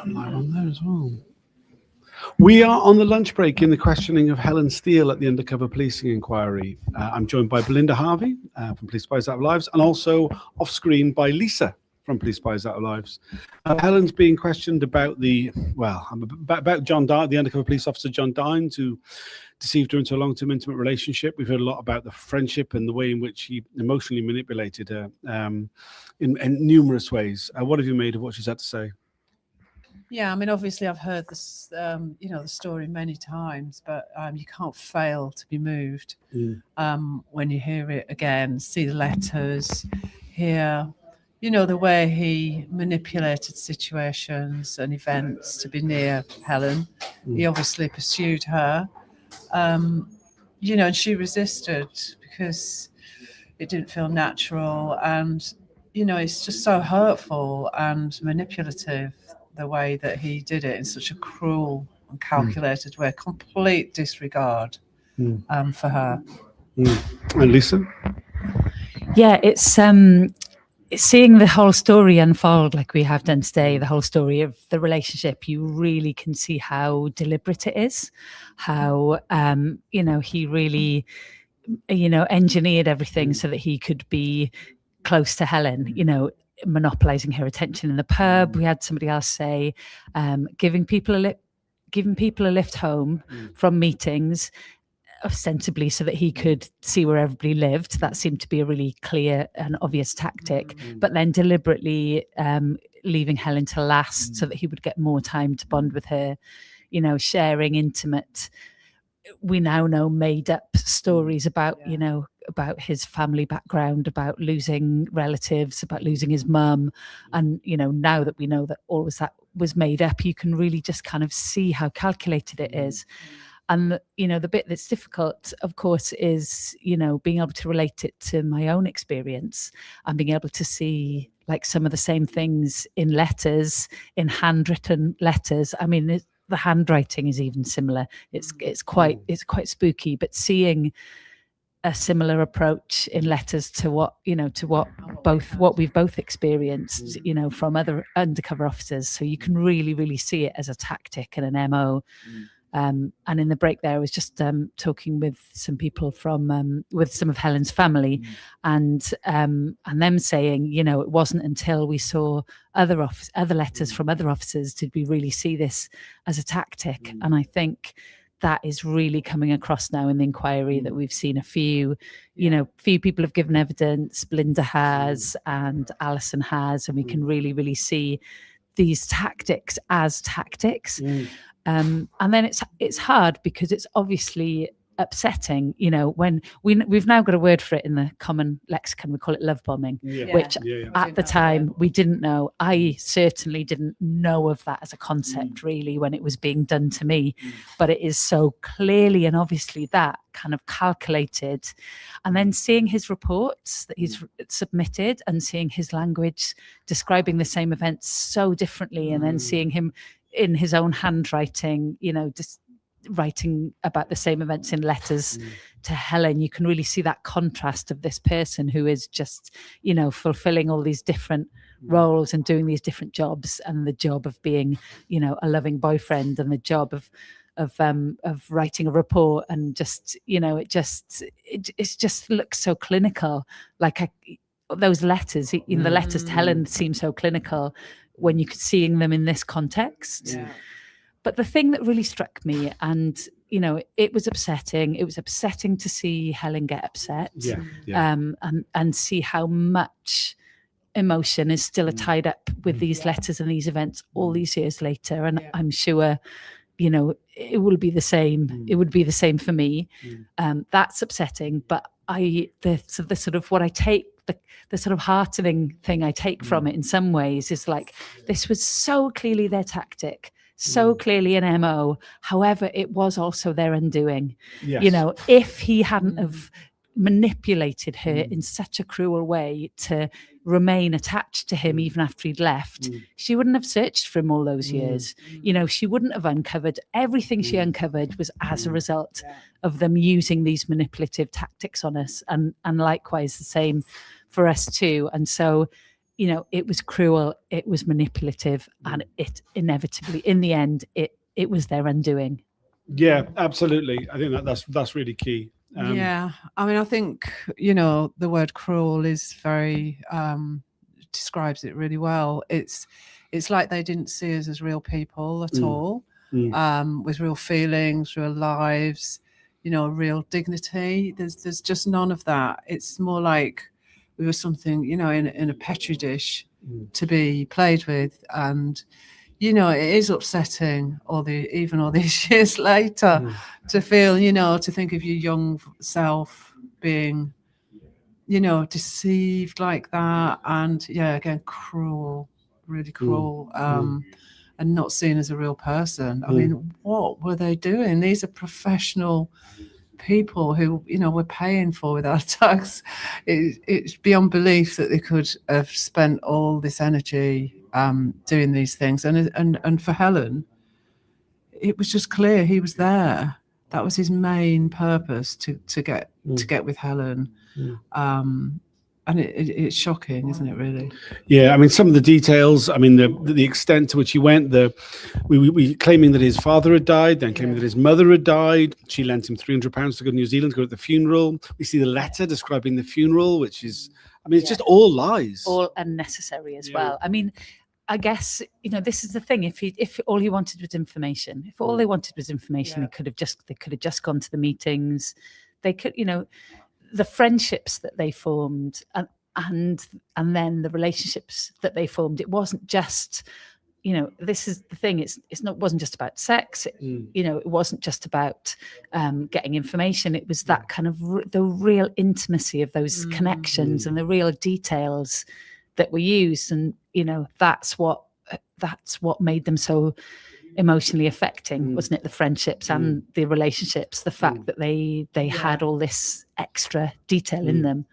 gone live on there as well. We are on the lunch break in the questioning of Helen Steel at the undercover policing inquiry. I'm joined by Belinda Harvey from Police Spies Out of Lives, and also off screen by Lisa from Police Spies Out of Lives. Helen's being questioned about about John Dines, the undercover police officer John Dines, who deceived her into a long-term intimate relationship. We've heard a lot about the friendship and the way in which he emotionally manipulated her in numerous ways. What have you made of what she's had to say? Yeah, I mean, obviously I've heard this, the story many times, but you can't fail to be moved when you hear it again, see the letters, hear, the way he manipulated situations and events to be near Helen. He obviously pursued her, and she resisted because it didn't feel natural. And, it's just so hurtful and manipulative, the way that he did it in such a cruel and calculated way, complete disregard for her. And Lisa? Yeah, it's seeing the whole story unfold like we have done today, the whole story of the relationship. You really can see how deliberate it is, how, he really, engineered everything so that he could be close to Helen, monopolizing her attention in the pub. We had somebody else say, giving people a lift home from meetings, ostensibly so that he could see where everybody lived. That seemed to be a really clear and obvious tactic. But then deliberately leaving Helen to last so that he would get more time to bond with her. Sharing intimate, we now know, made up stories about about his family background, about losing relatives, about losing his mum. And, now that we know that all of that was made up, you can really just kind of see how calculated it is. And, the bit that's difficult, of course, is, being able to relate it to my own experience and being able to see like some of the same things in letters, in handwritten letters. I mean, the handwriting is even similar. It's quite spooky, but seeing a similar approach in letters to what we've both experienced, from other undercover officers. So you can really, really see it as a tactic and an MO. And in the break there, I was just talking with some people from with some of Helen's family, and them saying, it wasn't until we saw other letters from other officers did we really see this as a tactic. And I think that is really coming across now in the inquiry, that we've seen a few people have given evidence. Belinda has, and Alison has, and we can really, really see these tactics as tactics. And then it's hard because it's obviously upsetting, when we've now got a word for it in the common lexicon. We call it love bombing, which at the time we didn't know. I certainly didn't know of that as a concept really when it was being done to me, but it is so clearly and obviously that kind of calculated. And then seeing his reports that he's submitted and seeing his language describing the same events so differently, and then seeing him in his own handwriting, just writing about the same events in letters to Helen. You can really see that contrast of this person who is just, fulfilling all these different roles and doing these different jobs, and the job of being, a loving boyfriend, and the job of writing a report, and just, it just looks so clinical. Like those letters, the letters to Helen seem so clinical when you could seeing them in this context. But the thing that really struck me, and it was upsetting to see Helen get upset, and see how much emotion is still tied up with these letters and these events all these years later. And I'm sure it will be the same. It would be the same for me. That's upsetting, but the sort of what I take, the sort of heartening thing I take from it in some ways is like, this was so clearly their tactic, so clearly an MO. However, it was also their undoing. If he hadn't have manipulated her in such a cruel way to remain attached to him even after he'd left, she wouldn't have searched for him all those years. She wouldn't have uncovered everything she uncovered was as a result of them using these manipulative tactics on us, and likewise the same for us too. And so you know, it was cruel, it was manipulative, and it inevitably, in the end, it was their undoing. Yeah, absolutely. I think that's really key. Yeah, I mean, I think, you know, the word cruel is very describes it really well. It's like they didn't see us as real people at all, with real feelings, real lives, you know, real dignity. There's just none of that. It's more like we were something, you know, in a petri dish to be played with. And you know, it is upsetting even all these years later to feel, you know, to think of your young self being, you know, deceived like that. And yeah, again, cruel, really cruel, and not seen as a real person. I mean, what were they doing? These are professional people who, you know, we're paying for with our tax. It's beyond belief that they could have spent all this energy doing these things. And for Helen, it was just clear he was there. That was his main purpose, to get with Helen. And it's shocking, isn't it, really? Yeah, I mean, some of the details, I mean, the extent to which he went, we claiming that his father had died, then claiming that his mother had died. She lent him £300 to go to New Zealand to go to the funeral. We see the letter describing the funeral, which is, I mean, it's just all lies. All unnecessary as well. I mean, I guess, you know, this is the thing. If all he wanted was information, if all they wanted was information, they could have just gone to the meetings. They could, you know, the friendships that they formed and then the relationships that they formed. It wasn't just, you know, this is the thing. Wasn't just about sex. You know, it wasn't just about getting information. It was that kind of the real intimacy of those connections and the real details that were used. And, you know, that's what made them so emotionally affecting, wasn't it? The friendships and the relationships, the fact that they had all this extra detail in them.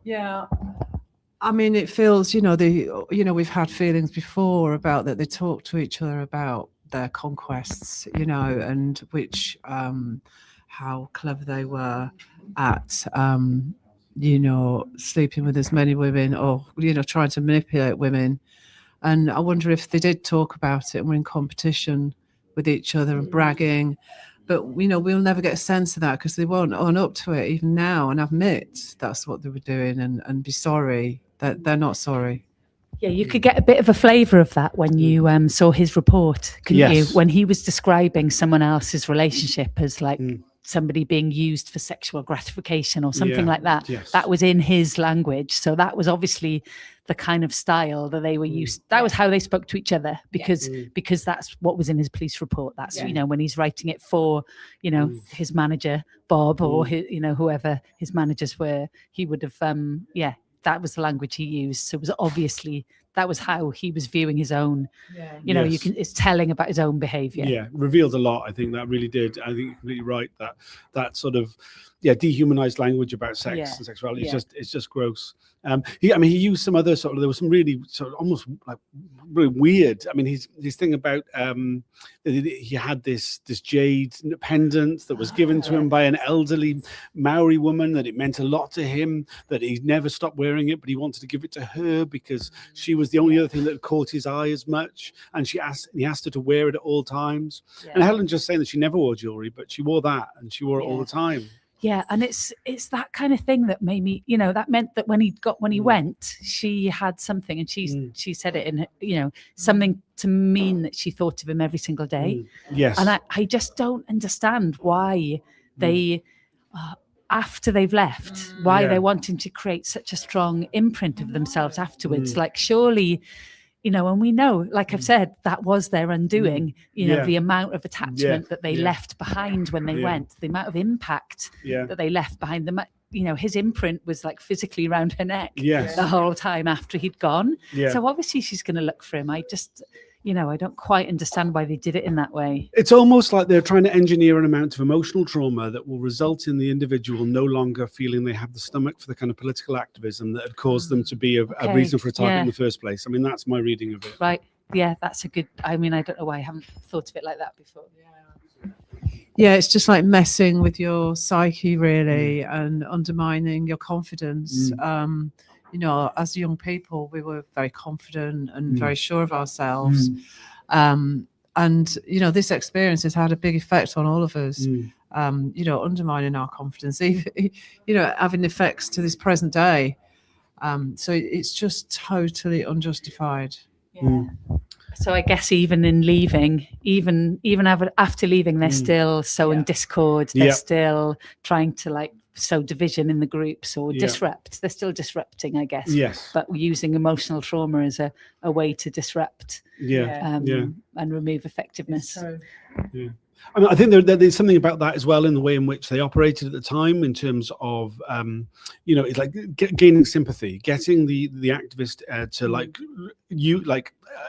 Yeah. I mean, it feels, you know, we've had feelings before about that they talk to each other about their conquests, you know, and which how clever they were at you know, sleeping with as many women, or, you know, trying to manipulate women. And I wonder if they did talk about it and were in competition with each other and bragging. But, you know, we'll never get a sense of that because they won't own up to it even now and admit that's what they were doing and be sorry that they're not sorry. Yeah, you could get a bit of a flavour of that when you saw his report, couldn't you? When he was describing someone else's relationship as like somebody being used for sexual gratification or something like that. That was in his language. So that was obviously the kind of style that they were used. That was how they spoke to each other because that's what was in his police report. That's, you know, when he's writing it for, you know, his manager, Bob, or his, you know, whoever his managers were, he would have, that was the language he used. So it was obviously, that was how he was viewing his own, you know, it's telling about his own behavior. Yeah, revealed a lot. I think that really did. I think you're completely right that sort of, dehumanized language about sex and sexuality it's just gross. He used some other there was some really sort of almost like really weird. I mean, his thing about he had this jade pendant that was given to him by an elderly Maori woman, that it meant a lot to him, that he never stopped wearing it, but he wanted to give it to her because she was the only other thing that had caught his eye as much, and he asked her to wear it at all times. And Helen just saying that she never wore jewelry, but she wore that, and she wore it all the time. Yeah, and it's that kind of thing that made me, you know, that meant that when he went, she had something, and she said it in, you know, something to mean that she thought of him every single day. Yes. And I just don't understand why they, after they've left, why they're wanting to create such a strong imprint of themselves afterwards. Like, surely, you know, and we know, like I've said, that was their undoing, you know, the amount of attachment that they left behind when they went, the amount of impact that they left behind them. You know, his imprint was like physically around her neck the whole time after he'd gone. So obviously she's going to look for him. I just, you know, I don't quite understand why they did it in that way. It's almost like they're trying to engineer an amount of emotional trauma that will result in the individual no longer feeling they have the stomach for the kind of political activism that had caused them to be a reason for a target in the first place. I mean, that's my reading of it. Right. Yeah, that's a good, I mean, I don't know why I haven't thought of it like that before. Yeah, it's just like messing with your psyche, really, and undermining your confidence. you know, as young people, we were very confident and very sure of ourselves. And, you know, this experience has had a big effect on all of us, you know, undermining our confidence, even, you know, having effects to this present day. So it's just totally unjustified. Yeah. So I guess even in leaving, even after leaving, they're still sowing discord. They're still trying to like sow division in the groups or disrupt. They're still disrupting, I guess. Yes. But using emotional trauma as a way to disrupt. And remove effectiveness. I mean, I think there's something about that as well in the way in which they operated at the time, in terms of, you know, it's like gaining sympathy, getting the activist to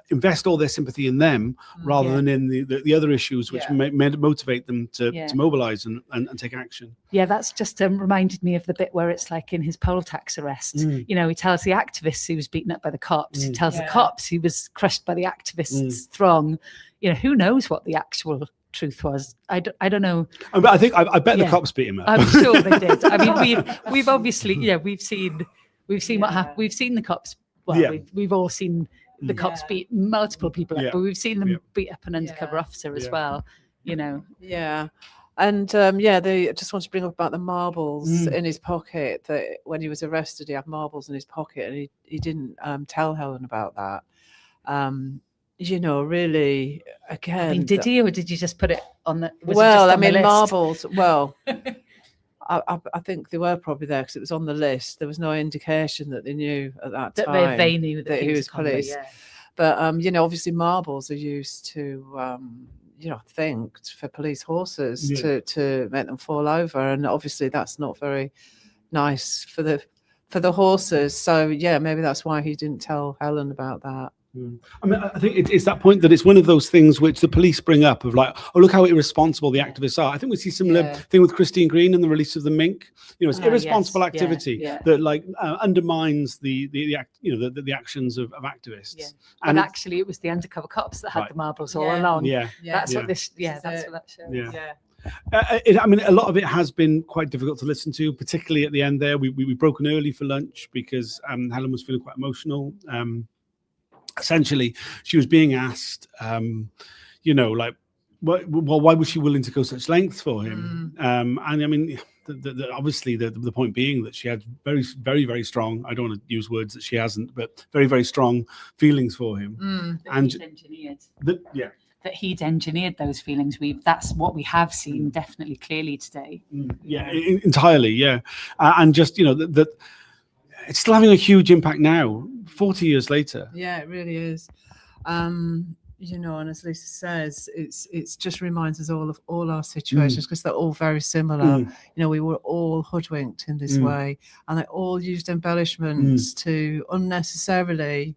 invest all their sympathy in them rather than in the other issues which motivate them to mobilize and take action. Yeah, that's just reminded me of the bit where it's like in his poll tax arrest. You know, he tells the activists he was beaten up by the cops. He tells the cops he was crushed by the activists' throng. You know, who knows what the actual truth was? I don't know. But I bet the cops beat him up. I'm sure they did. I mean, we've obviously, we've seen what happened. We've seen the cops. Well, we've all seen the cops beat multiple people up, but we've seen them beat up an undercover officer as well. You know. Yeah. And they just want to bring up about the marbles in his pocket. That when he was arrested, he had marbles in his pocket, and he didn't tell Helen about that. You know, really, again. I mean, did he, or did you just put it on the? Marbles. Well, I think they were probably there because it was on the list. There was no indication that they knew at that time they knew that he was police. But you know, obviously, marbles are used to. You know, for police horses to make them fall over, and obviously that's not very nice for the horses. So maybe that's why he didn't tell Helen about that. I mean, I think it's that point that it's one of those things which the police bring up of like, oh, look how irresponsible the activists are. I think we see similar thing with Christine Green and the release of the mink. You know, it's irresponsible activity that like undermines the actions of activists. Yeah. And actually, it was the undercover cops that had the marbles all along. That's what this. That's what that shows. I mean, a lot of it has been quite difficult to listen to, particularly at the end there. We broken early for lunch because Helen was feeling quite emotional. Essentially, she was being asked, you know, like, why was she willing to go such lengths for him? And I mean, obviously, the point being that she had very, very, very strong, I don't want to use words that she hasn't, but very, very strong feelings for him. And that he'd engineered those feelings. That's what we have seen definitely clearly today. Entirely, and just, you know, that it's still having a huge impact now, 40 years later. Yeah, it really is. You know, and as Lisa says, it's just reminds us all of all our situations because they're all very similar. You know, we were all hoodwinked in this way, and they all used embellishments to unnecessarily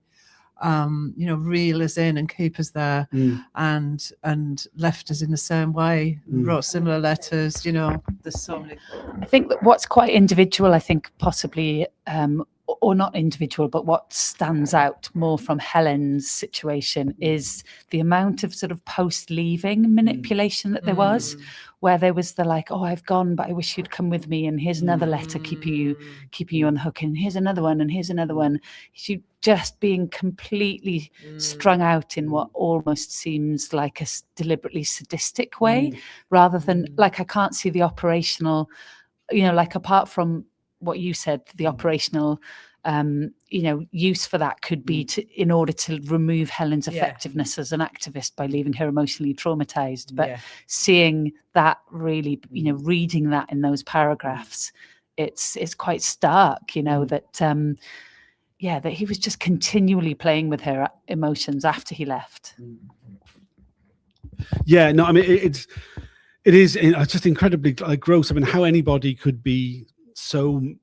you know, reel us in and keep us there, and left us in the same way, wrote similar letters. You know, there's so many. I think that what's quite individual, I think possibly, or not individual, but what stands out more from Helen's situation is the amount of sort of post-leaving manipulation that there was, where there was the like, oh, I've gone, but I wish you'd come with me, and here's another letter keeping you on the hook, and here's another one, and here's another one. She just being completely strung out in what almost seems like a deliberately sadistic way, rather than like, I can't see the operational, you know, like apart from what you said, the operational you know, use for that could be in order to remove Helen's effectiveness as an activist by leaving her emotionally traumatized. But seeing that really, you know, reading that in those paragraphs, it's quite stark, you know, that that he was just continually playing with her emotions after he left. Yeah, no, I mean, it is just incredibly gross. I mean, how anybody could be so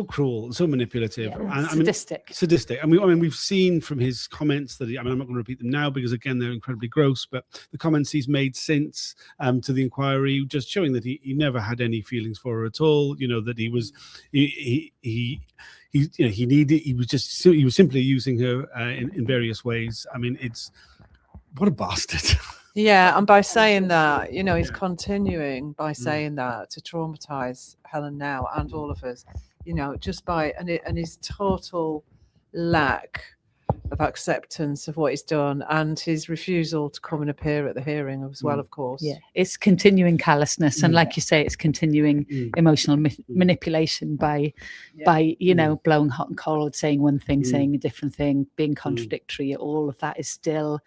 cruel, so manipulative, and sadistic. I mean, we've seen from his comments that I'm not going to repeat them now because again they're incredibly gross. But the comments he's made since to the inquiry, just showing that he never had any feelings for her at all. You know, that he was he was simply using her in various ways. I mean, what a bastard. Yeah, and by saying that, you know, he's continuing by saying that to traumatize Helen now and all of us. you know, just by and his total lack of acceptance of what he's done, and his refusal to come and appear at the hearing as well, of course. Yeah, it's continuing callousness, and like you say, it's continuing emotional manipulation by you know, blowing hot and cold, saying one thing, saying a different thing, being contradictory. All of that is still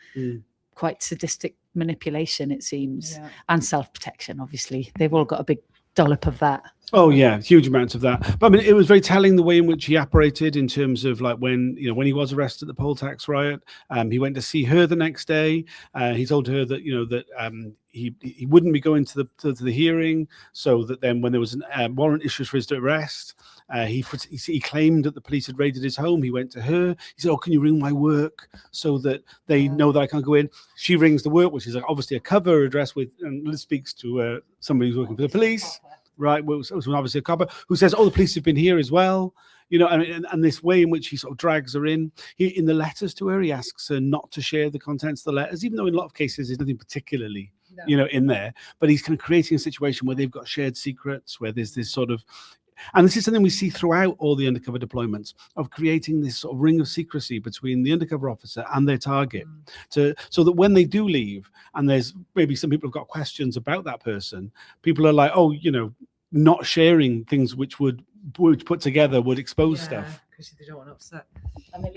quite sadistic manipulation, it seems, and self-protection. Obviously, they've all got a big dollop of that. Oh yeah, huge amounts of that. But I mean, it was very telling the way in which he operated in terms of like when he was arrested at the poll tax riot. He went to see her the next day. He told her that he wouldn't be going to the hearing, so that then when there was a warrant issued for his arrest, he claimed that the police had raided his home. He went to her. He said, "Oh, can you ring my work so that they know that I can't go in?" She rings the work, which is like obviously a cover address and this speaks to somebody who's working for the police. Right, well, it was obviously a copper who says, "Oh, the police have been here as well," and this way in which he sort of drags her in. In the letters to her, he asks her not to share the contents of the letters, even though in a lot of cases there's nothing particularly, in there. But he's kind of creating a situation where they've got shared secrets, where there's this sort of, and this is something we see throughout all the undercover deployments, of creating this sort of ring of secrecy between the undercover officer and their target, so that when they do leave, and there's maybe some people have got questions about that person, people are like, "Oh, not sharing things which would put together would expose stuff." Because they don't want to upset. And they're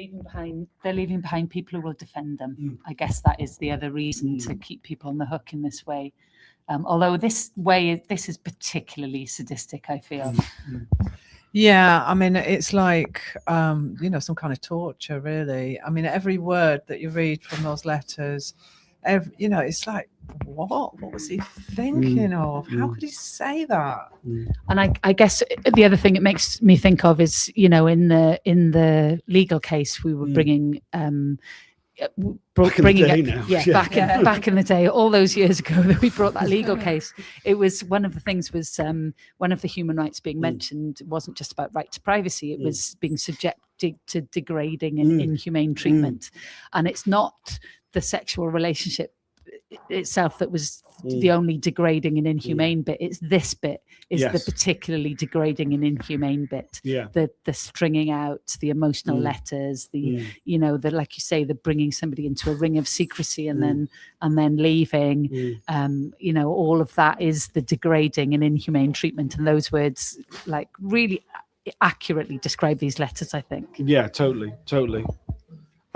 leaving behind people who will defend them. I guess that is the other reason to keep people on the hook in this way. Although this is particularly sadistic, I feel. Yeah, I mean, it's like, some kind of torture, really. I mean, every word that you read from those letters, it's like, what was he thinking of? How could he say that? And I guess the other thing it makes me think of is, in the legal case we were bringing back in the day, all those years ago that we brought that legal case. It was one of the things was one of the human rights being mentioned wasn't just about right to privacy. It was being subjected to degrading and inhumane treatment. And it's not the sexual relationship itself that was the only degrading and inhumane bit. It's this bit is the particularly degrading and inhumane bit. The stringing out, the emotional letters, the like you say, the bringing somebody into a ring of secrecy and then leaving. All of that is the degrading and inhumane treatment. And those words like really accurately describe these letters, I think. Yeah, totally.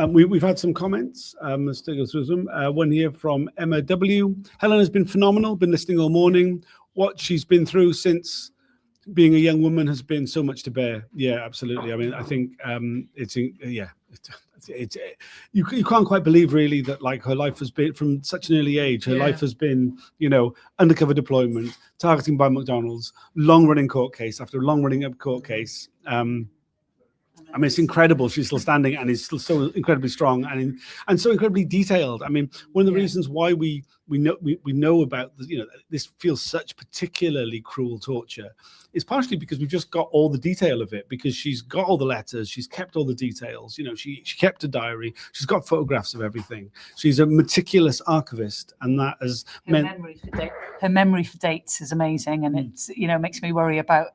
We've had some comments. Let's go through them. One here from Emma W. Helen has been phenomenal, been listening all morning. What she's been through since being a young woman has been so much to bear. Yeah, absolutely. I mean, I think you can't quite believe really that like her life has been from such an early age. Her life has been, undercover deployment, targeting by McDonald's, long running court case after long running up court case. I mean, it's incredible. She's still standing and is still so incredibly strong and so incredibly detailed. I mean, one of the reasons why we know about this feels such particularly cruel torture is partially because we've just got all the detail of it, because she's got all the letters, she's kept all the details. She kept a diary, she's got photographs of everything. She's a meticulous archivist, and that has meant her memory for dates is amazing, and it's makes me worry about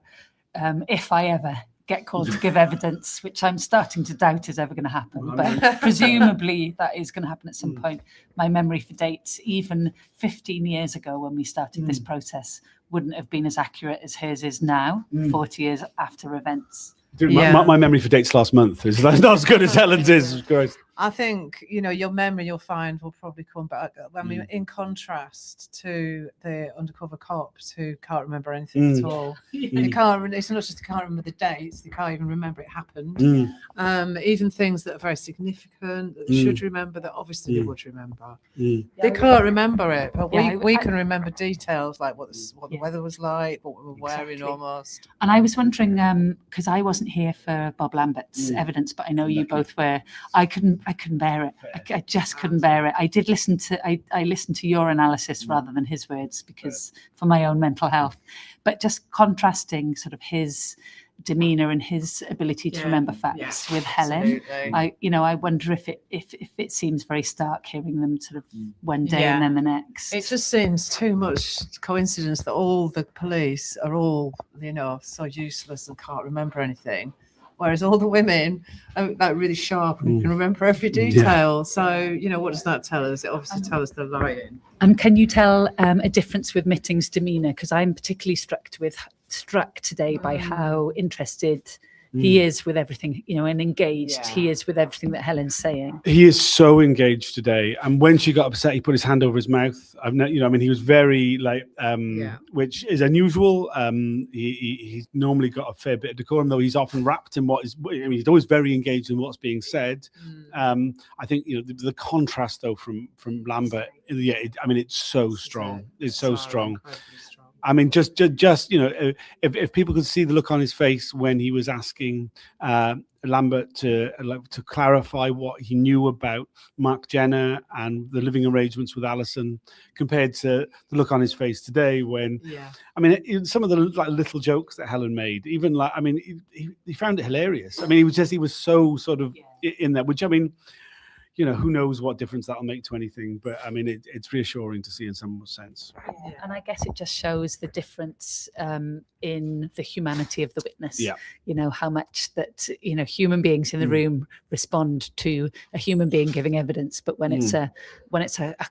if I ever get called to give evidence, which I'm starting to doubt is ever going to happen, but presumably that is going to happen at some point. My memory for dates, even 15 years ago when we started this process, wouldn't have been as accurate as hers is now, 40 years after events. Dude, my memory for dates last month is not as good as Helen's is. I think, your memory, you'll find, will probably come back. I mean, in contrast to the undercover cops who can't remember anything at all. It's not just they can't remember the dates, they can't even remember it happened. Even things that are very significant, that they should remember, that obviously they would remember. They can't remember it, but we can remember details like what the weather was like, what we were wearing almost. And I was wondering, because I wasn't here for Bob Lambert's evidence, but I know you both were. I couldn't bear it. I just couldn't bear it. I did listen to I listened to your analysis rather than his words, because for my own mental health. But just contrasting sort of his demeanor and his ability to remember facts with Helen. I wonder if it seems very stark hearing them sort of one day and then the next. It just seems too much coincidence that all the police are all, so useless and can't remember anything. Whereas all the women are like really sharp and can remember every detail. So, what does that tell us? It obviously tells us they're lying. And can you tell a difference with Mitting's demeanour? Because I'm particularly struck today by how interested he is with everything, and engaged he is with everything that Helen's saying. He is so engaged today. And when she got upset, he put his hand over his mouth. He was very which is unusual. He's normally got a fair bit of decorum, though he's often wrapped in he's always very engaged in what's being said. I think, the contrast though from Lambert, it's so strong. It's so strong. I mean, just if people could see the look on his face when he was asking Lambert to clarify what he knew about Mark Jenner and the living arrangements with Alison, compared to the look on his face today when, some of the little jokes that Helen made, even he found it hilarious. He was so sort of in there, which who knows what difference that'll make to anything, but it's reassuring to see in some sense. And I guess it just shows the difference in the humanity of the witness. How much that human beings in the room respond to a human being giving evidence, but when it's a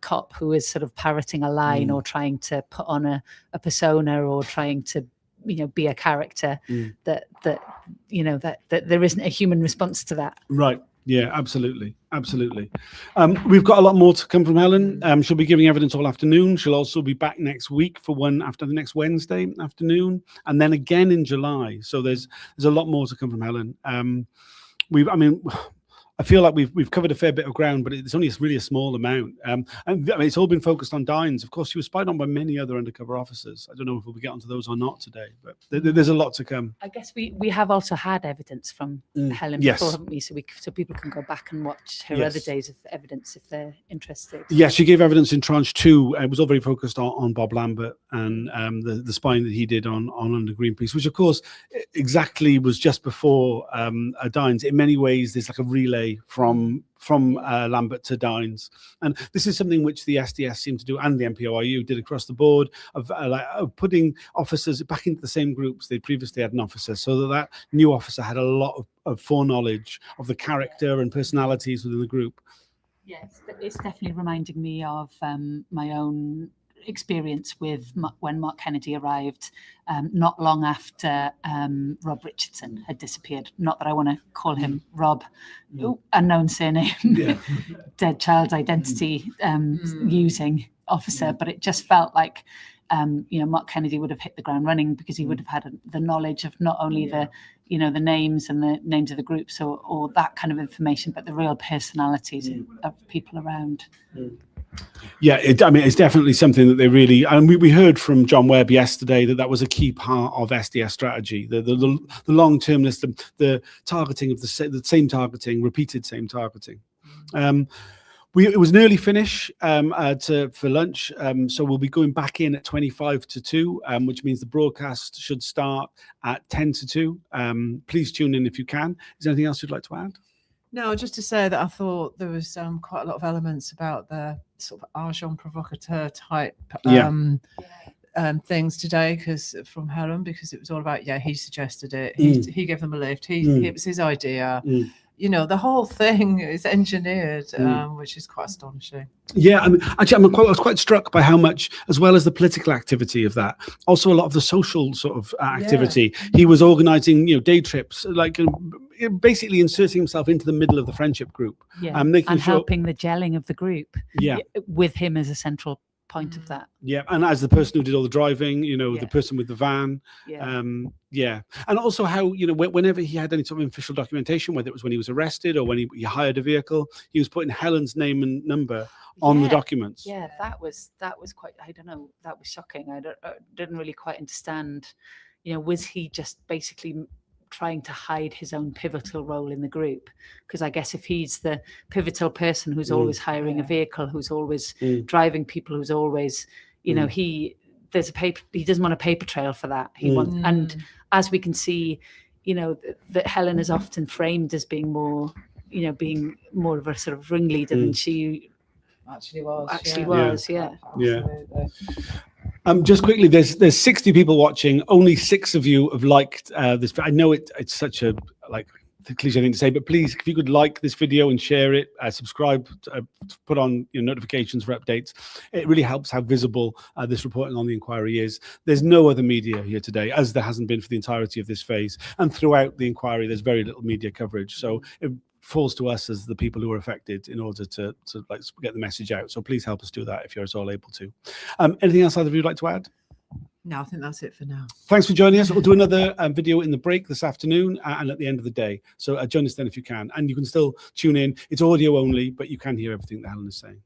cop who is sort of parroting a line or trying to put on a persona or trying to be a character, that there isn't a human response to that. Right. Yeah, absolutely. We've got a lot more to come from Helen. She'll be giving evidence all afternoon. She'll also be back next week for one after the next Wednesday afternoon, and then again in July. So there's a lot more to come from Helen. I feel like we've covered a fair bit of ground, but it's only really a small amount. It's all been focused on Dines. Of course, she was spied on by many other undercover officers. I don't know if we'll get onto those or not today, but there's a lot to come. I guess we have also had evidence from Helen before, haven't we? So people can go back and watch her other days of evidence if they're interested. Yes, she gave evidence in tranche 2. It was all very focused on Bob Lambert and the spying that he did on under Greenpeace, which of course exactly was just before Dines. In many ways, there's like a relay from Lambert to Dines, and this is something which the SDS seemed to do, and the MPOIU did across the board, of putting officers back into the same groups they previously had an officer, so that new officer had a lot of foreknowledge of the character and personalities within the group. Yes, it's definitely reminding me of my own experience with when Mark Kennedy arrived not long after Rob Richardson had disappeared. Not that I want to call him Rob, unknown surname, dead child identity using officer, but it just felt like Mark Kennedy would have hit the ground running because he would have had the knowledge of not only the names and the names of the groups or that kind of information, but the real personalities of people around. Yeah, it's definitely something that they really, and we heard from John Webb yesterday that was a key part of SDS strategy, the long-term list, the targeting of the same targeting, repeated same targeting. It was an early finish for lunch, so we'll be going back in at 25 to 2, which means the broadcast should start at 10 to 2. Please tune in if you can. Is there anything else you'd like to add? No, just to say that I thought there was quite a lot of elements about the sort of agent provocateur type things today, because from Helen, because it was all about he suggested it, he gave them a lift, it was his idea. The whole thing is engineered, which is quite astonishing. Yeah, I was quite struck by how much, as well as the political activity of that, also a lot of the social sort of activity. He was organising, day trips, basically inserting himself into the middle of the friendship group, and helping the gelling of the group. With him as a central point of that. Yeah, and as the person who did all the driving, the person with the van. And also how, whenever he had any sort of official documentation, whether it was when he was arrested or when he hired a vehicle, he was putting Helen's name and number on the documents. Yeah, that was quite, I don't know, that was shocking. I didn't really quite understand, was he just basically trying to hide his own pivotal role in the group? Because I guess if he's the pivotal person who's always hiring a vehicle, who's always driving people, who's always, he doesn't want a paper trail for that. He wants, and as we can see you know, that Helen is often framed as being more, you know, being more of a sort of ringleader than she Actually was. yeah. Absolutely. Just quickly, there's 60 people watching. Only 6 of you have liked this. I know it's such a the cliche thing to say, but please, if you could like this video and share it, subscribe, put on your notifications for updates. It really helps how visible this reporting on the inquiry is. There's no other media here today, as there hasn't been for the entirety of this phase. And throughout the inquiry, there's very little media coverage. So it falls to us as the people who are affected in order to like get the message out. So please help us do that if you're at all able to. Anything else either of you would like to add? No, I think that's it for now. Thanks for joining us. We'll do another video in the break this afternoon and at the end of the day. So join us then if you can. And you can still tune in. It's audio only, but you can hear everything that Helen is saying.